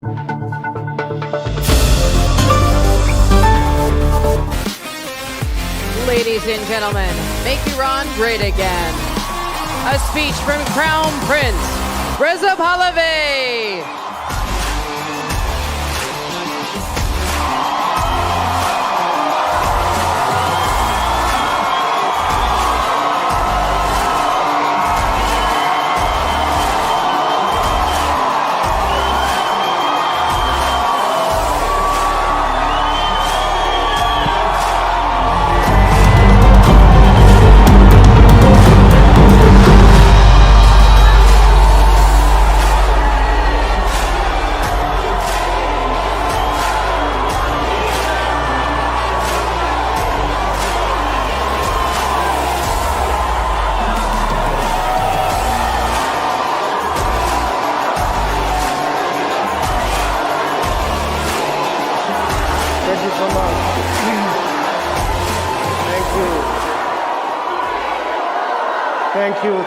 Ladies and gentlemen, make Iran great again. A speech from Crown Prince Reza Pahlavi.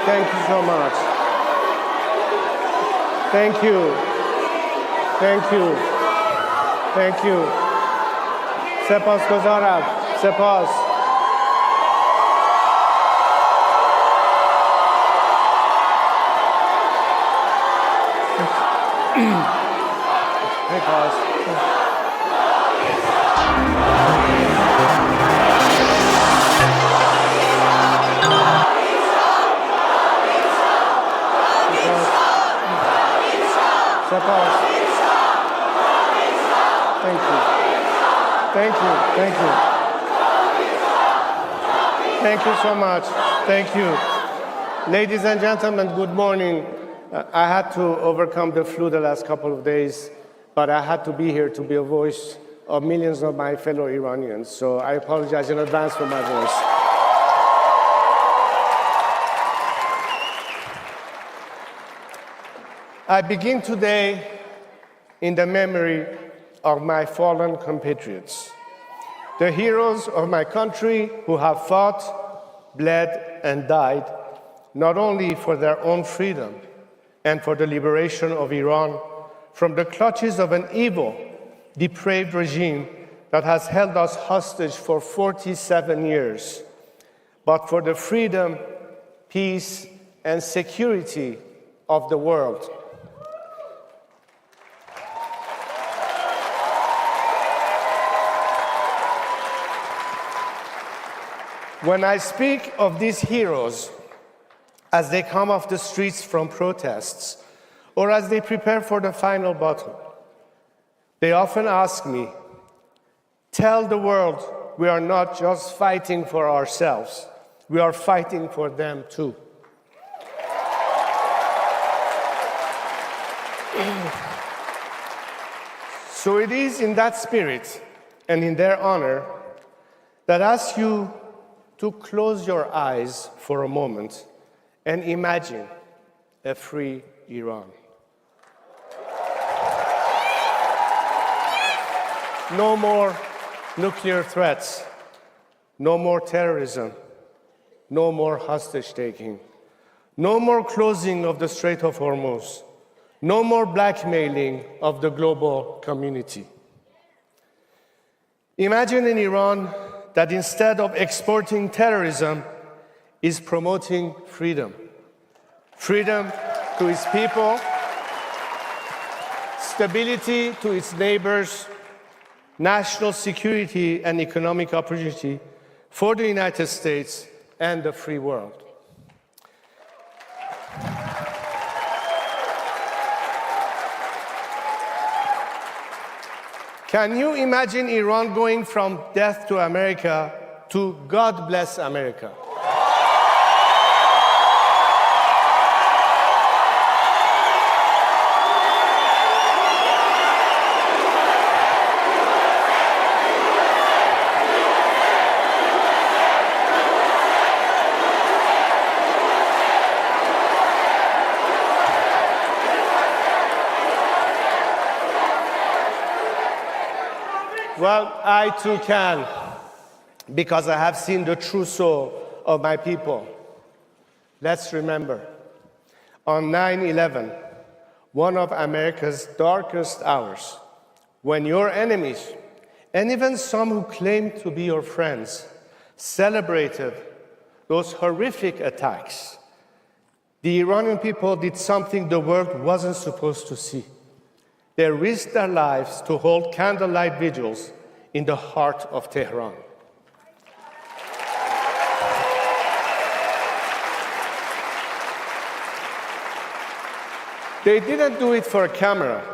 Thank you so much. Thank you. سپاسگزارم. سپاس. Thank you so much. Thank you. Ladies and gentlemen, good morning. I had to overcome the flu the last couple of days, but I had to be here to be a voice of millions of my fellow Iranians. So I apologize in advance for my voice. I begin today in the memory of my fallen compatriots, the heroes of my country who have fought, bled, and died, not only for their own freedom and for the liberation of Iran from the clutches of an evil, depraved regime that has held us hostage for 47 years, but for the freedom, peace, and security of the world. When I speak of these heroes as they come off the streets from protests or as they prepare for the final battle, they often ask me, tell the world we are not just fighting for ourselves, we are fighting for them too. So it is in that spirit and in their honor that I ask you to close your eyes for a moment and imagine a free Iran. No more nuclear threats, no more terrorism, no more hostage-taking, no more closing of the Strait of Hormuz, no more blackmailing of the global community. Imagine an Iran that instead of exporting terrorism is promoting freedom. Freedom to its people, stability to its neighbors, national security and economic opportunity for the United States and the free world. Can you imagine Iran going from death to America to God bless America? Well, I too can, because I have seen the true soul of my people. Let's remember, on 9/11, one of America's darkest hours, when your enemies, and even some who claim to be your friends, celebrated those horrific attacks, the Iranian people did something the world wasn't supposed to see. They risked their lives to hold candlelight vigils in the heart of Tehran. They didn't do it for a camera.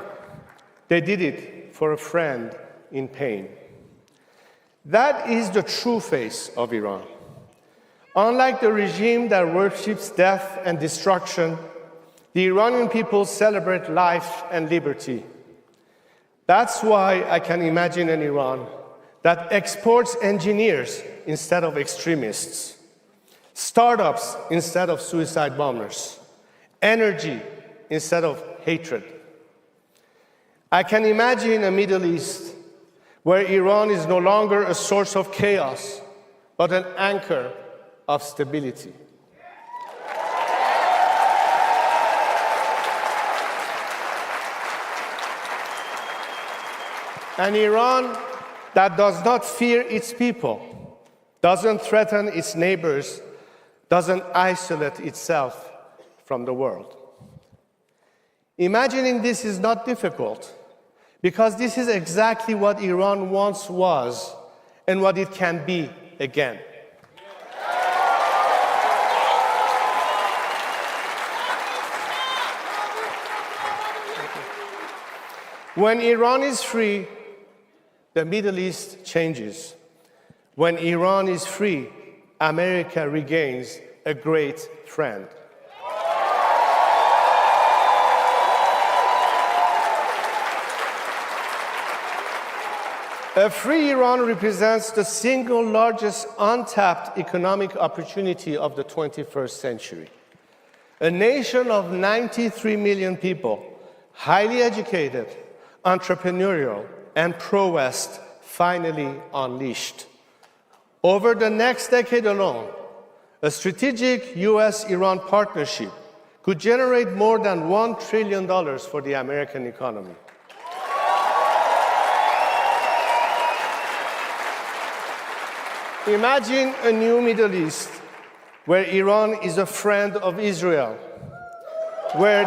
They did it for a friend in pain. That is the true face of Iran. Unlike the regime that worships death and destruction, the Iranian people celebrate life and liberty. That's why I can imagine an Iran that exports engineers instead of extremists, startups instead of suicide bombers, energy instead of hatred. I can imagine a Middle East where Iran is no longer a source of chaos, but an anchor of stability. An Iran that does not fear its people, doesn't threaten its neighbors, doesn't isolate itself from the world. Imagining this is not difficult, because this is exactly what Iran once was and what it can be again. When Iran is free, the Middle East changes. When Iran is free, America regains a great friend. A free Iran represents the single largest untapped economic opportunity of the 21st century. A nation of 93 million people, highly educated, entrepreneurial, and pro-West, finally unleashed. Over the next decade alone, a strategic US-Iran partnership could generate more than $1 trillion for the American economy. Imagine a new Middle East where Iran is a friend of Israel, where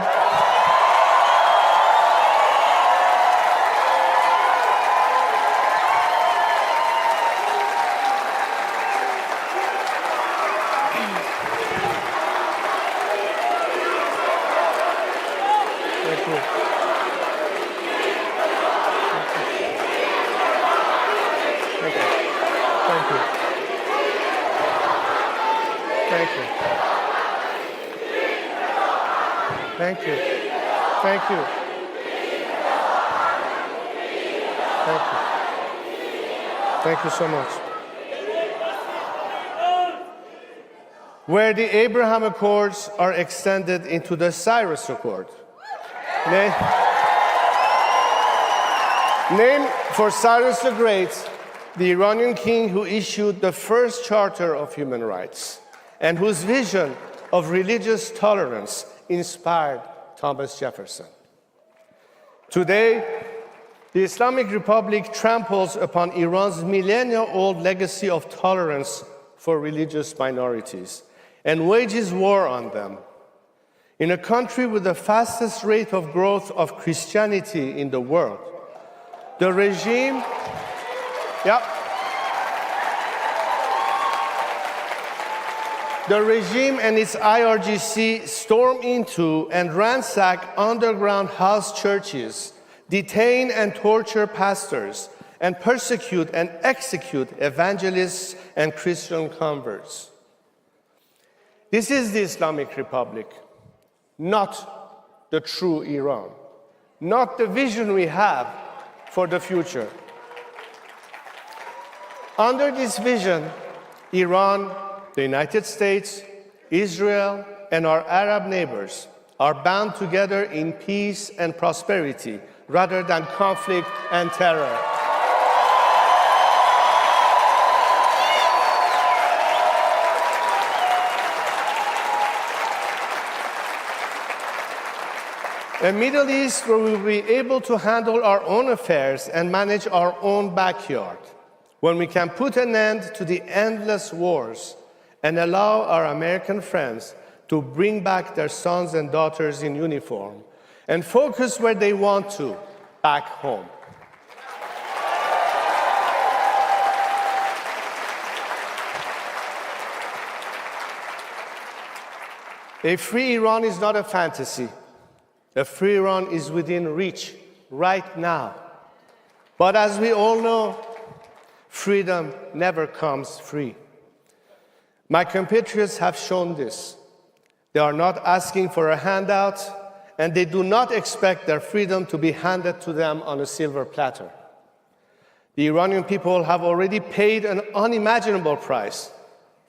Thank you. Thank you. Thank you. Thank you so much. Where the Abraham Accords are extended into the Cyrus Accord. Named for Cyrus the Great, the Iranian king who issued the first Charter of Human Rights and whose vision of religious tolerance inspired Thomas Jefferson. Today, the Islamic Republic tramples upon Iran's millennia-old legacy of tolerance for religious minorities and wages war on them. In a country with the fastest rate of growth of Christianity in the world, the regime, the regime and its IRGC storm into and ransack underground house churches, detain and torture pastors, and persecute and execute evangelists and Christian converts. This is the Islamic Republic, not the true Iran, not the vision we have for the future. Under this vision, Iran, the United States, Israel, and our Arab neighbors are bound together in peace and prosperity rather than conflict and terror. A Middle East where we will be able to handle our own affairs and manage our own backyard, when we can put an end to the endless wars and allow our American friends to bring back their sons and daughters in uniform and focus where they want to, back home. A free Iran is not a fantasy. A free Iran is within reach right now. But as we all know, freedom never comes free. My compatriots have shown this. They are not asking for a handout, and they do not expect their freedom to be handed to them on a silver platter. The Iranian people have already paid an unimaginable price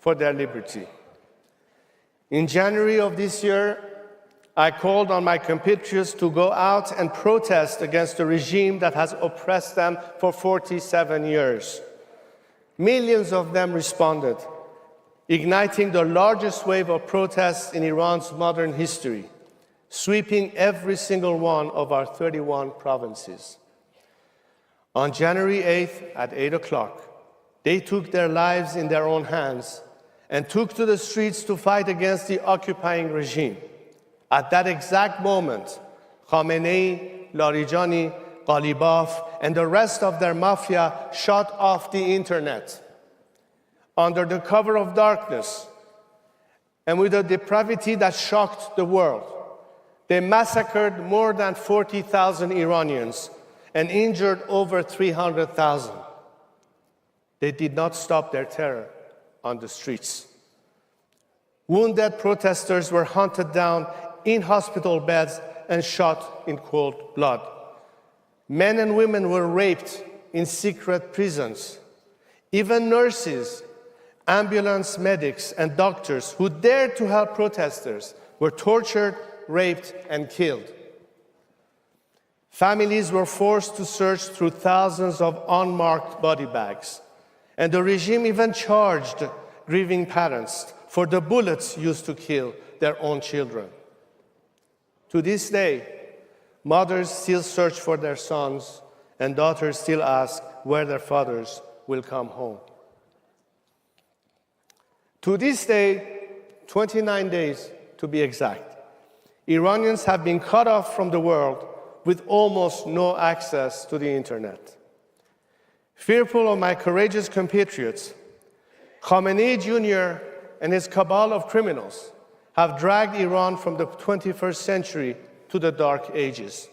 for their liberty. In January of this year, I called on my compatriots to go out and protest against a regime that has oppressed them for 47 years. Millions of them responded, igniting the largest wave of protests in Iran's modern history, sweeping every single one of our 31 provinces. On January 8th at 8 o'clock, they took their lives in their own hands and took to the streets to fight against the occupying regime. At that exact moment, Khamenei, Larijani, Ghalibaf, and the rest of their mafia shut off the internet. Under the cover of darkness, and with a depravity that shocked the world, they massacred more than 40,000 Iranians and injured over 300,000. They did not stop their terror on the streets. Wounded protesters were hunted down in hospital beds and shot in cold blood. Men and women were raped in secret prisons. Even nurses, ambulance medics, and doctors who dared to help protesters were tortured, raped, and killed. Families were forced to search through thousands of unmarked body bags, and the regime even charged grieving parents for the bullets used to kill their own children. To this day, mothers still search for their sons, and daughters still ask where their fathers will come home. To this day, 29 days to be exact, Iranians have been cut off from the world with almost no access to the internet. Fearful of my courageous compatriots, Khamenei Jr. and his cabal of criminals have dragged Iran from the 21st century to the dark ages.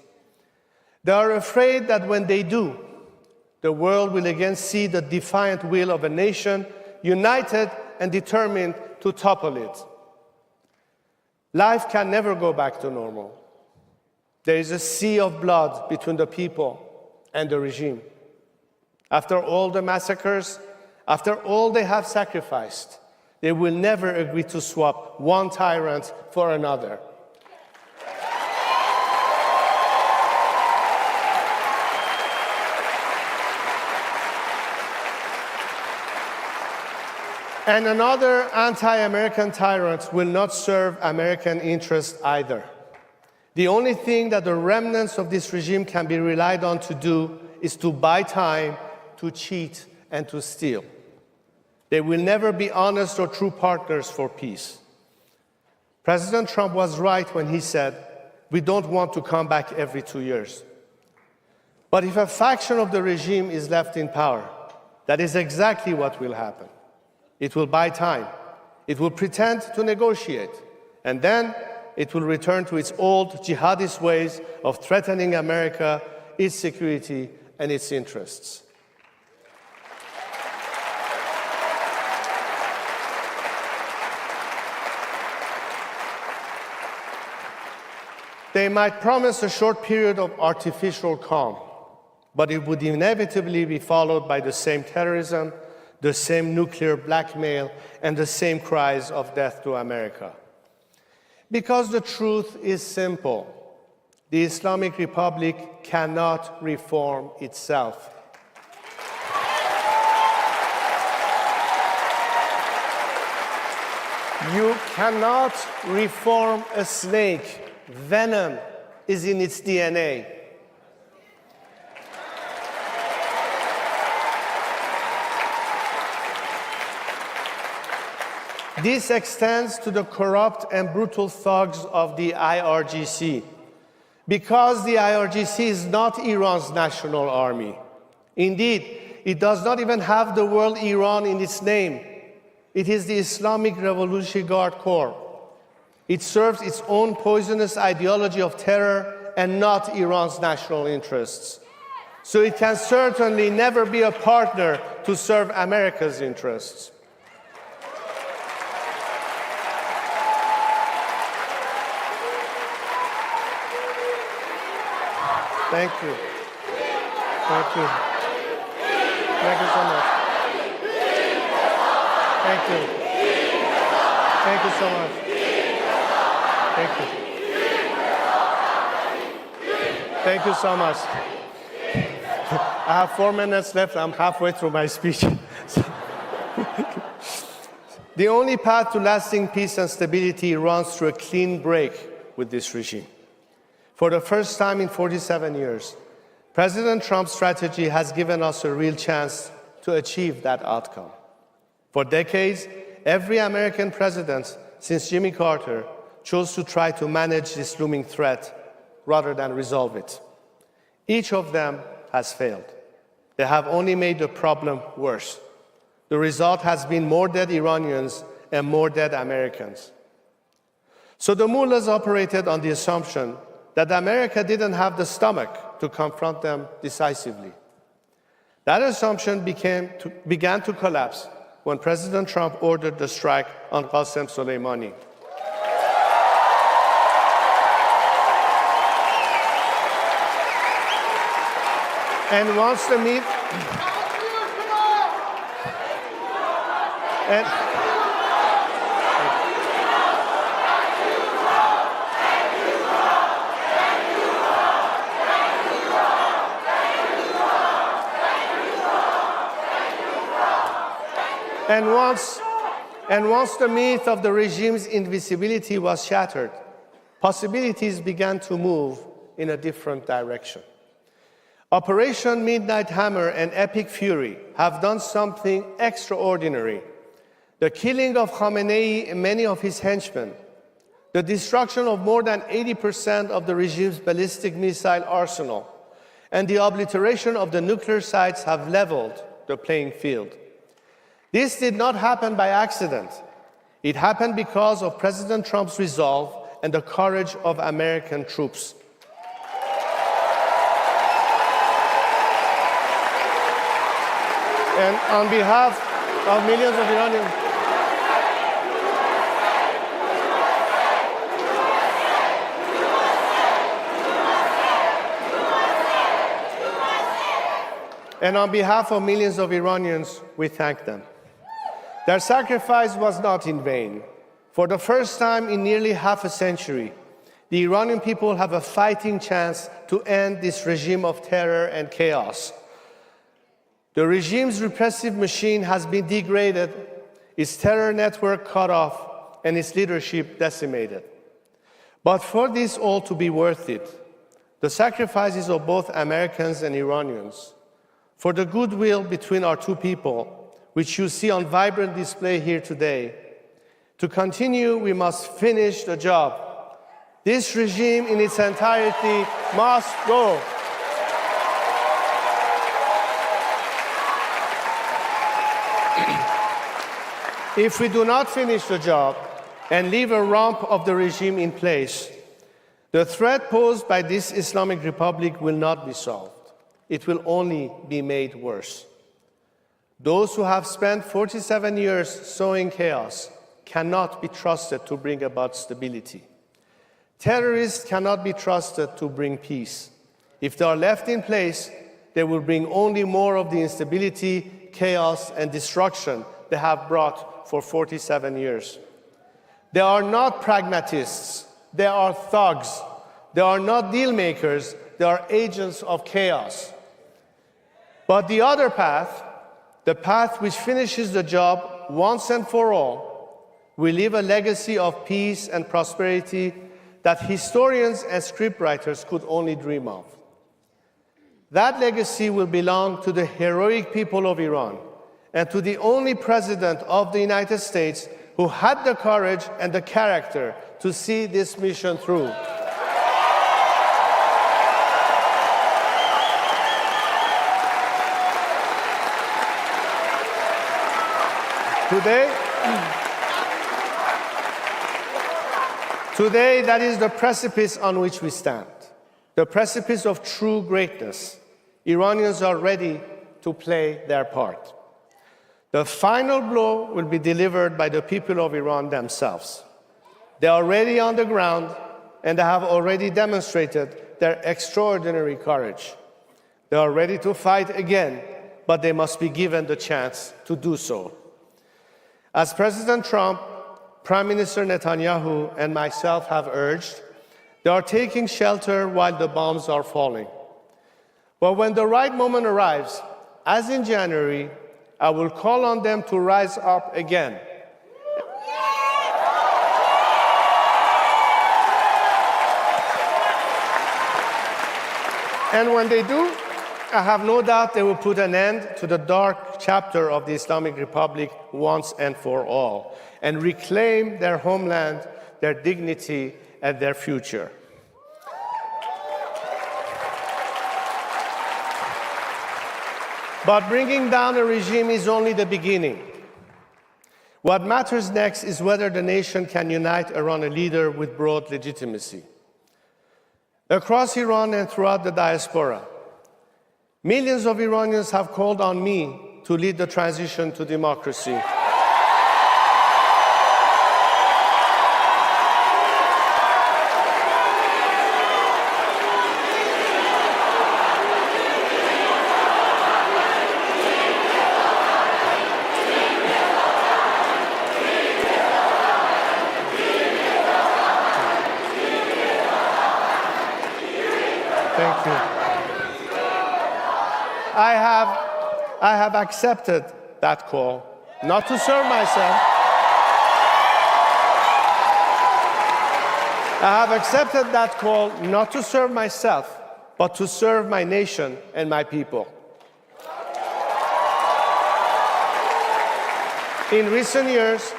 They are afraid that when they do, the world will again see the defiant will of a nation united and determined to topple it. Life can never go back to normal. There is a sea of blood between the people and the regime. After all the massacres, after all they have sacrificed, they will never agree to swap one tyrant for another. And another anti-American tyrant will not serve American interests either. The only thing that the remnants of this regime can be relied on to do is to buy time, to cheat, and to steal. They will never be honest or true partners for peace. President Trump was right when he said, we don't want to come back every 2 years. But if a faction of the regime is left in power, that is exactly what will happen. It will buy time. It will pretend to negotiate. And then it will return to its old jihadist ways of threatening America, its security, and its interests. They might promise a short period of artificial calm, but it would inevitably be followed by the same terrorism, the same nuclear blackmail, and the same cries of death to America. Because the truth is simple. The Islamic Republic cannot reform itself. You cannot reform a snake. Venom is in its DNA. This extends to the corrupt and brutal thugs of the IRGC, because the IRGC is not Iran's national army. Indeed, it does not even have the word Iran in its name. It is the Islamic Revolutionary Guard Corps. It serves its own poisonous ideology of terror and not Iran's national interests. So it can certainly never be a partner to serve America's interests. Thank you. Thank you. Thank you so much. Thank you. Thank you so much. Thank you. Thank you so much. I have 4 minutes left. I'm halfway through my speech. The only path to lasting peace and stability runs through a clean break with this regime. For the first time in 47 years, President Trump's strategy has given us a real chance to achieve that outcome. For decades, every American president since Jimmy Carter chose to try to manage this looming threat rather than resolve it. Each of them has failed. They have only made the problem worse. The result has been more dead Iranians and more dead Americans. So the mullahs operated on the assumption that America didn't have the stomach to confront them decisively. That assumption began to collapse when President Trump ordered the strike on Qasem Soleimani. And once the meet... And once the myth of the regime's invisibility was shattered, possibilities began to move in a different direction. Operation Midnight Hammer and Epic Fury have done something extraordinary. The killing of Khamenei and many of his henchmen, the destruction of more than 80% of the regime's ballistic missile arsenal, and the obliteration of the nuclear sites have leveled the playing field. This did not happen by accident. It happened because of President Trump's resolve and the courage of American troops. And on behalf of millions of Iranians, we thank them. Their sacrifice was not in vain. For the first time in nearly half a century, the Iranian people have a fighting chance to end this regime of terror and chaos. The regime's repressive machine has been degraded, its terror network cut off, and its leadership decimated. But for this all to be worth it, the sacrifices of both Americans and Iranians, for the goodwill between our two people, which you see on vibrant display here today, to continue, we must finish the job. This regime in its entirety must go. If we do not finish the job and leave a rump of the regime in place, the threat posed by this Islamic Republic will not be solved. It will only be made worse. Those who have spent 47 years sowing chaos cannot be trusted to bring about stability. Terrorists cannot be trusted to bring peace. If they are left in place, they will bring only more of the instability, chaos, and destruction they have brought for 47 years. They are not pragmatists. They are thugs. They are not deal makers. They are agents of chaos. But the other path, the path which finishes the job once and for all, will leave a legacy of peace and prosperity that historians and scriptwriters could only dream of. That legacy will belong to the heroic people of Iran and to the only president of the United States who had the courage and the character to see this mission through. Today, that is the precipice on which we stand, the precipice of true greatness. Iranians are ready to play their part. The final blow will be delivered by the people of Iran themselves. They are already on the ground, and they have already demonstrated their extraordinary courage. They are ready to fight again, but they must be given the chance to do so. As President Trump, Prime Minister Netanyahu, and myself have urged, they are taking shelter while the bombs are falling. But when the right moment arrives, as in January, I will call on them to rise up again. And when they do, I have no doubt they will put an end to the dark chapter of the Islamic Republic once and for all, and reclaim their homeland, their dignity, and their future. But bringing down a regime is only the beginning. What matters next is whether the nation can unite around a leader with broad legitimacy. Across Iran and throughout the diaspora, millions of Iranians have called on me to lead the transition to democracy. Thank you. I have accepted that call, not to serve myself. I have accepted that call not to serve myself, but to serve my nation and my people. In recent years,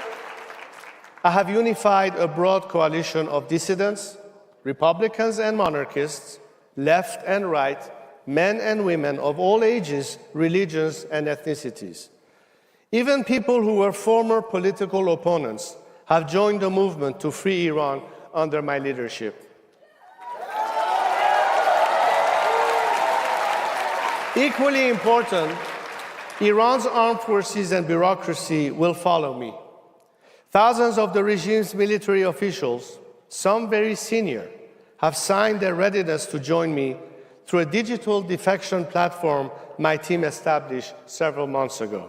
I have unified a broad coalition of dissidents, Republicans and monarchists, left and right, men and women of all ages, religions, and ethnicities. Even people who were former political opponents have joined the movement to free Iran under my leadership. Equally important, Iran's armed forces and bureaucracy will follow me. Thousands of the regime's military officials, some very senior, have signed their readiness to join me through a digital defection platform my team established several months ago.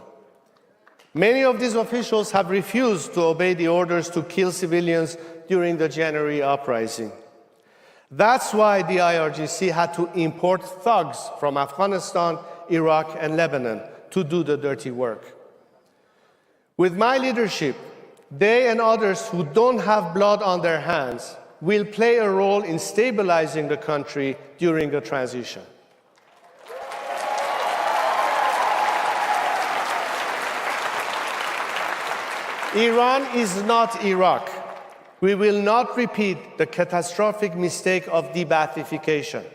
Many of these officials have refused to obey the orders to kill civilians during the January uprising. That's why the IRGC had to import thugs from Afghanistan, Iraq, and Lebanon to do the dirty work. With my leadership, they and others who don't have blood on their hands will play a role in stabilizing the country during the transition. Iran is not Iraq. We will not repeat the catastrophic mistake of de-Baathification.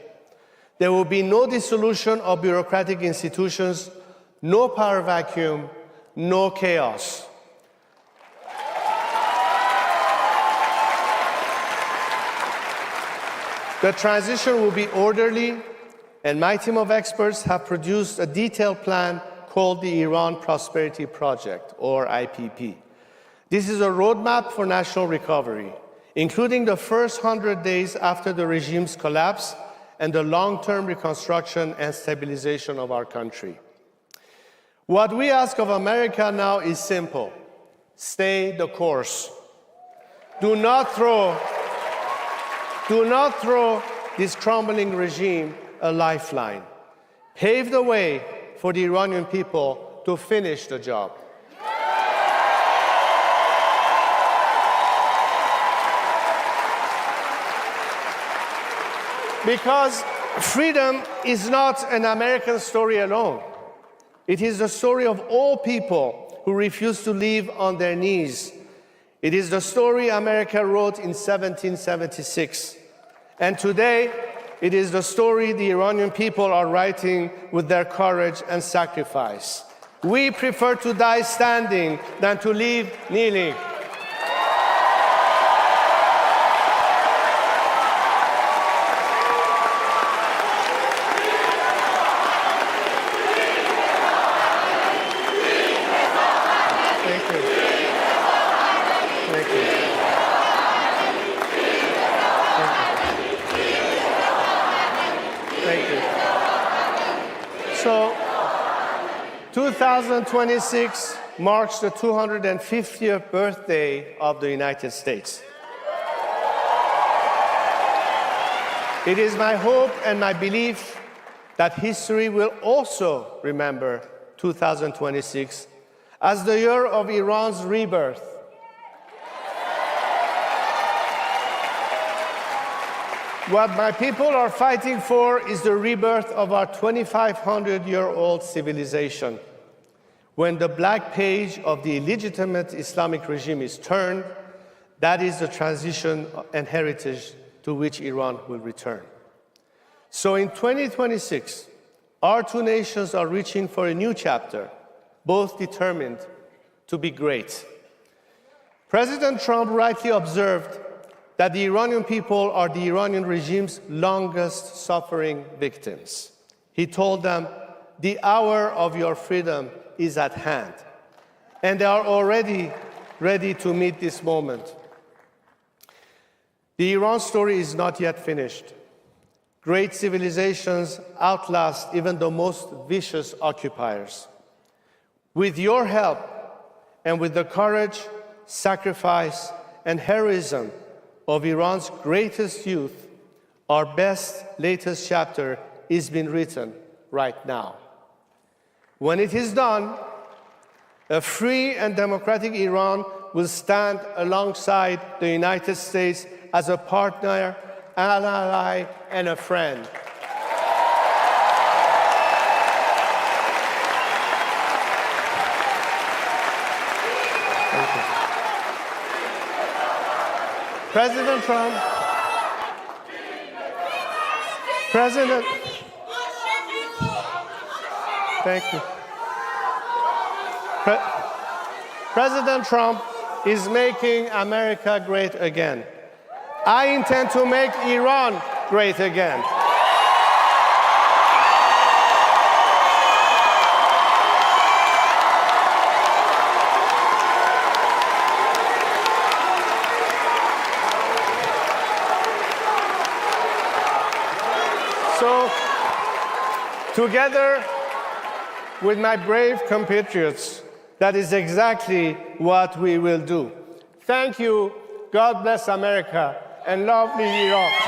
There will be no dissolution of bureaucratic institutions, no power vacuum, no chaos. The transition will be orderly, and my team of experts have produced a detailed plan called the Iran Prosperity Project, or IPP. This is a roadmap for national recovery, including the first 100 days after the regime's collapse and the long-term reconstruction and stabilization of our country. What we ask of America now is simple: stay the course. Do not throw this crumbling regime a lifeline. Pave the way for the Iranian people to finish the job. Because freedom is not an American story alone. It is the story of all people who refuse to live on their knees. It is the story America wrote in 1776. And today, it is the story the Iranian people are writing with their courage and sacrifice. We prefer to die standing than to live kneeling. Thank you. So, 2026 marks the 250th birthday of the United States. It is my hope and my belief that history will also remember 2026 as the year of Iran's rebirth. What my people are fighting for is the rebirth of our 2,500-year-old civilization. When the black page of the illegitimate Islamic regime is turned, that is the transition and heritage to which Iran will return. So in 2026, our two nations are reaching for a new chapter, both determined to be great. President Trump rightly observed that the Iranian people are the Iranian regime's longest suffering victims. He told them, the hour of your freedom is at hand. And they are already ready to meet this moment. The Iran story is not yet finished. Great civilizations outlast even the most vicious occupiers. With your help and with the courage, sacrifice, and heroism of Iran's greatest youth, our best latest chapter is being written right now. When it is done, a free and democratic Iran will stand alongside the United States as a partner, an ally, and a friend. Thank you. President Trump, thank you. President Trump is making America great again. I intend to make Iran great again. So, together with my brave compatriots, that is exactly what we will do. Thank you. God bless America and lovely Iran.